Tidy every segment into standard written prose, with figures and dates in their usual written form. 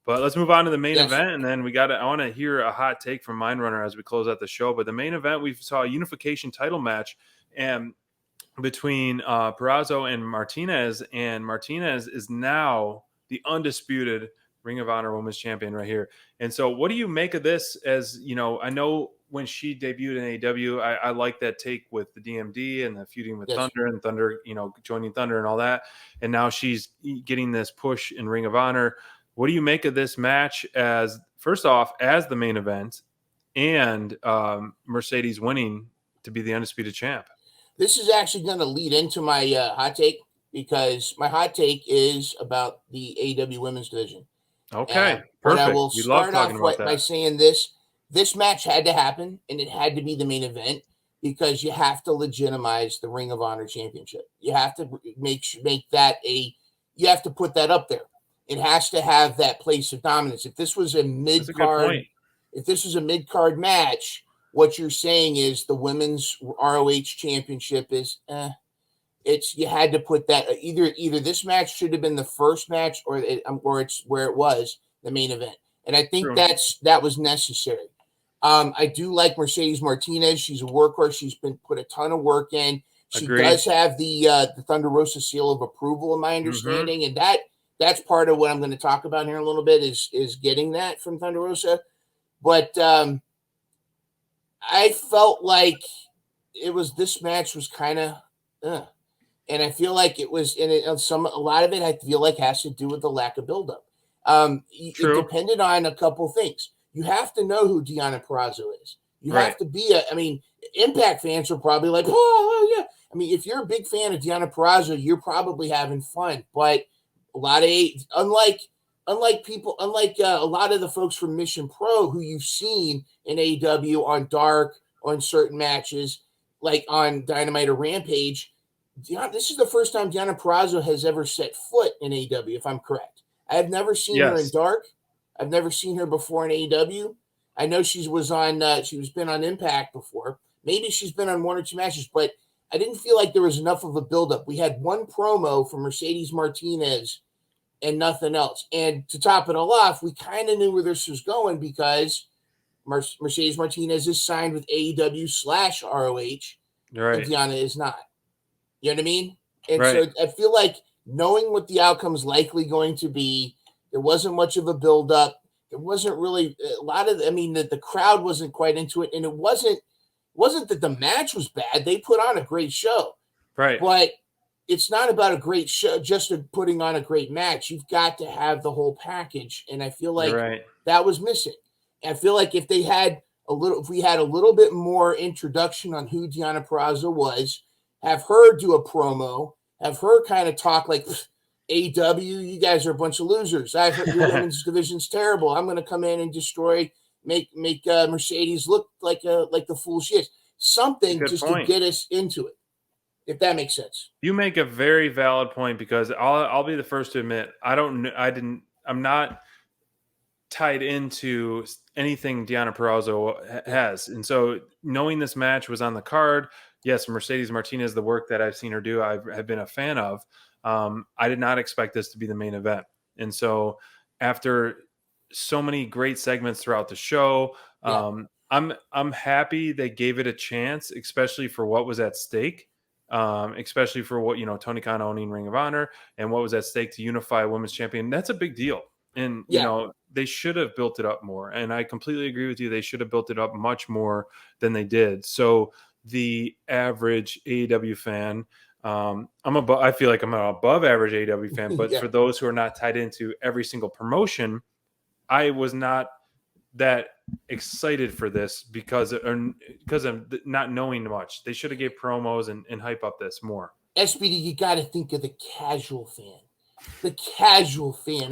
But let's move on to the main Yes. event, and then I want to hear a hot take from Mindrunner as we close out the show. But the main event, we saw a unification title match and between Perazo and Martinez is now the undisputed Ring of Honor Women's Champion right here. And so what do you make of this? As you know, I know when she debuted in AEW, I like that take with the DMD and the feuding with Thunder and Thunder, joining Thunder and all that. And now she's getting this push in Ring of Honor. What do you make of this match as, first off, as the main event and Mercedes winning to be the undisputed champ? This is actually going to lead into my hot take, because my hot take is about the AEW women's division. Okay, perfect. But I will We love start talking off about that by saying this match had to happen, and it had to be the main event, because you have to legitimize the Ring of Honor Championship. You have to make that you have to put that up there. It has to have that place of dominance. If this was a mid-card match, what you're saying is the women's ROH championship is you had to put that either this match should have been the first match or it's where it was the main event. And I think that was necessary. I do like Mercedes Martinez. She's a workhorse. She's been put a ton of work in. She does have the Thunder Rosa seal of approval, in my understanding, and that's part of what I'm going to talk about here in a little bit is getting that from Thunder Rosa. But I felt like this match was kind of, and I feel like it was a lot of it I feel like has to do with the lack of buildup. It depended on a couple things. You have to know who Deonna Purrazzo is. You have to be Impact fans are probably like, oh yeah. I mean, if you're a big fan of Deonna Purrazzo, you're probably having fun. But a lot of unlike a lot of the folks from Mission Pro who you've seen in AEW on Dark, on certain matches, like on Dynamite or Rampage, this is the first time Deonna Purrazzo has ever set foot in AEW, if I'm correct. I have never seen her in Dark. I've never seen her before in AEW. I know she's been on Impact before. Maybe she's been on one or two matches, but I didn't feel like there was enough of a buildup. We had one promo from Mercedes Martinez and nothing else. And to top it all off, we kind of knew where this was going, because Mercedes Martinez is signed with AEW/ROH, and Deonna is not. You know what I mean? And so I feel like knowing what the outcome is likely going to be, there wasn't much of a buildup. There wasn't really a lot of, the crowd wasn't quite into it. And it wasn't that the match was bad. They put on a great show. Right. But it's not about a great show, just putting on a great match. You've got to have the whole package. And I feel like that was missing. I feel like if we had a little bit more introduction on who Deonna Purrazzo was, have her do a promo, have her kind of talk like, AEW, you guys are a bunch of losers. I've heard your women's division's terrible. I'm going to come in and make Mercedes look like the fool she is. Something to get us into it, if that makes sense. You make a very valid point, because I'll be the first to admit I'm not tied into anything Deonna Purrazzo has, and so knowing this match was on the card, yes, Mercedes Martinez, the work that I've seen her do, I have been a fan of. I did not expect this to be the main event. And so after so many great segments throughout the show, I'm happy they gave it a chance, especially for what was at stake, especially for what, Tony Khan owning Ring of Honor and what was at stake to unify a women's champion. That's a big deal. And, they should have built it up more. And I completely agree with you. They should have built it up much more than they did. So the average AEW fan, I feel like I'm an above average AEW fan, but for those who are not tied into every single promotion, I was not that excited for this because of not knowing much. They should have gave promos and hype up this more. SPD, you got to think of the casual fan. The casual fan.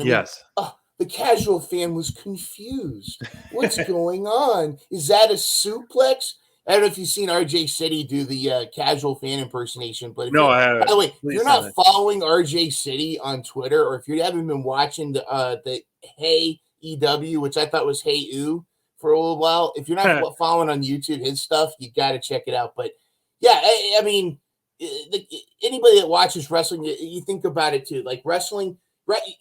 The casual fan was confused. What's going on? Is that a suplex? I don't know if you've seen RJ City do the casual fan impersonation, but I haven't. By the way, if you're not following RJ City on Twitter, or if you haven't been watching the Hey EW, which I thought was Hey Ooh for a little while, if you're not following on YouTube his stuff, you got to check it out. But yeah, I mean, anybody that watches wrestling, you think about it too. Like wrestling,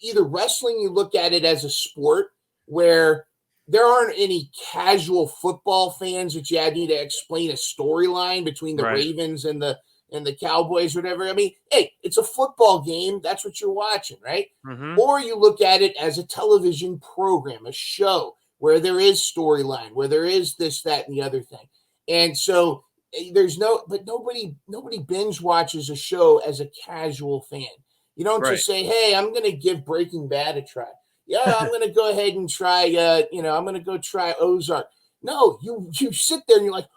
either wrestling, you look at it as a sport where there aren't any casual football fans that you need to explain a storyline between the Ravens and the Cowboys, or whatever. I mean, hey, it's a football game. That's what you're watching, right? Mm-hmm. Or you look at it as a television program, a show where there is storyline, where there is this, that, and the other thing. And so nobody binge watches a show as a casual fan. You don't just say, hey, I'm going to give Breaking Bad a try. Yeah, I'm going to go ahead and try, I'm going to go try Ozark. No, you sit there and you're like,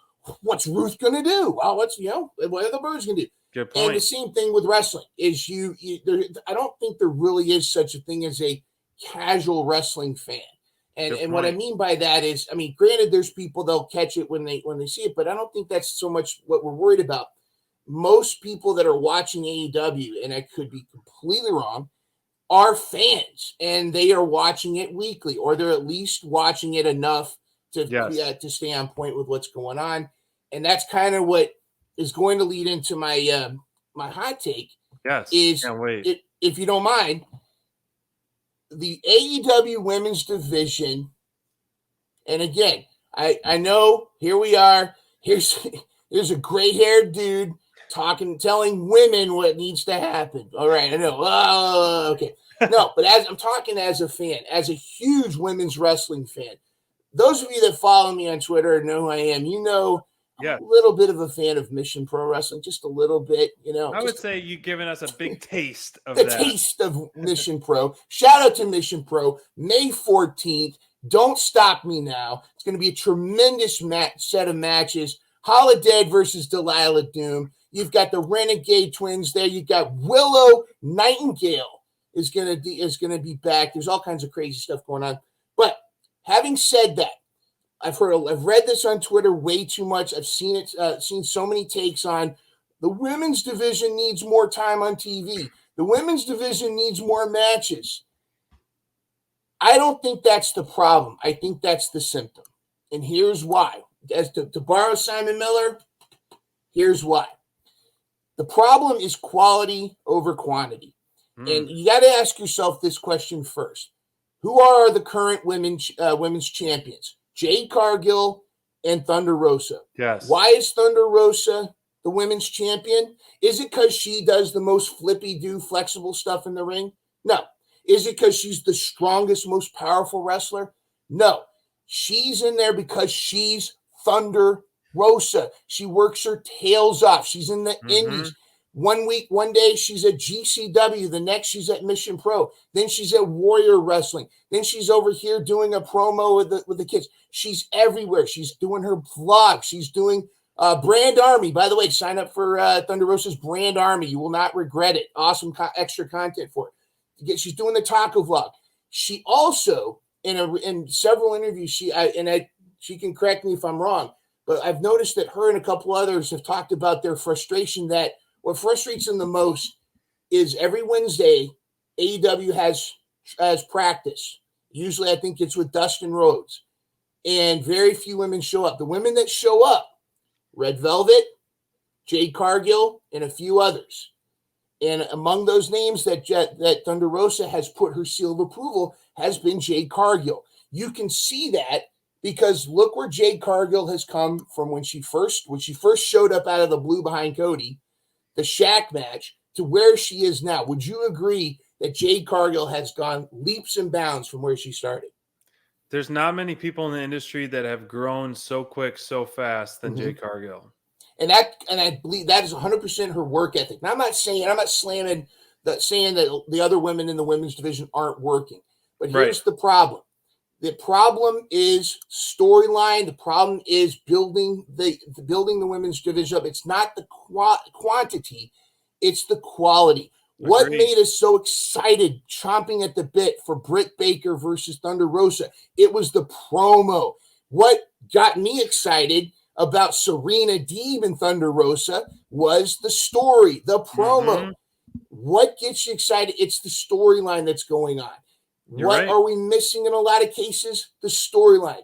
what's Ruth going to do? Well, what are the birds going to do? Good point. And the same thing with wrestling is I don't think there really is such a thing as a casual wrestling fan. And what I mean by that is, I mean, granted, there's people, they'll catch it when they see it, but I don't think that's so much what we're worried about. Most people that are watching AEW, and I could be completely wrong, are fans, and they are watching it weekly, or they're at least watching it enough to stay on point with what's going on. And that's kind of what is going to lead into my my hot take. Yes, can't wait. If you don't mind, the AEW women's division, and again, I know here we are. Here's a gray-haired dude telling women what needs to happen. All right, I know. Oh, okay. No, but as I'm talking as a fan, as a huge women's wrestling fan, those of you that follow me on Twitter know who I am. You know, I'm a little bit of a fan of Mission Pro Wrestling, just a little bit. I would say you've given us a big taste of the taste of Mission Pro. Shout out to Mission Pro. May 14th. Don't stop me now. It's going to be a tremendous set of matches. Holiday versus Delilah Doom. You've got the Renegade Twins there. You've got Willow Nightingale is going to be back. There's all kinds of crazy stuff going on. But having said that, I've read this on Twitter way too much. I've seen it, seen so many takes on the women's division needs more time on TV. The women's division needs more matches. I don't think that's the problem. I think that's the symptom. And here's why. As to borrow Simon Miller, here's why. The problem is quality over quantity. And you got to ask yourself this question first. Who are the current women's champions? Jade Cargill and Thunder Rosa. Yes. Why is Thunder Rosa the women's champion? Is it because she does the most flippy-do flexible stuff in the ring? No. Is it because she's the strongest, most powerful wrestler? No. She's in there because she's Thunder Rosa. She works her tails off. She's in the indies. One day she's at GCW. The next she's at Mission Pro. Then she's at Warrior Wrestling. Then she's over here doing a promo with the kids. She's everywhere. She's doing her vlog. She's doing Brand Army. By the way, sign up for Thunder Rosa's Brand Army. You will not regret it. Awesome extra content for it. She's doing the taco vlog. She also, in several interviews, she can correct me if I'm wrong, but I've noticed that her and a couple others have talked about their frustration that what frustrates them the most is every Wednesday, AEW has practice. Usually I think it's with Dustin Rhodes. And very few women show up. The women that show up, Red Velvet, Jade Cargill, and a few others. And among those names that Thunder Rosa has put her seal of approval has been Jade Cargill. You can see that because look where Jade Cargill has come from when she first showed up out of the blue behind Cody, the Shaq match, to where she is now. Would you agree that Jade Cargill has gone leaps and bounds from where she started? There's not many people in the industry that have grown so quick, so fast than Jade Cargill. And I believe that is 100% her work ethic. Now, I'm not saying saying that the other women in the women's division aren't working. But here's the problem. The problem is storyline. The problem is building the women's division up. It's not the quantity, it's the quality. Agreed. What made us so excited, chomping at the bit for Britt Baker versus Thunder Rosa? It was the promo. What got me excited about Serena Deeb and Thunder Rosa was the story, the promo. What gets you excited? It's the storyline that's going on. What are we missing in a lot of cases? The storyline.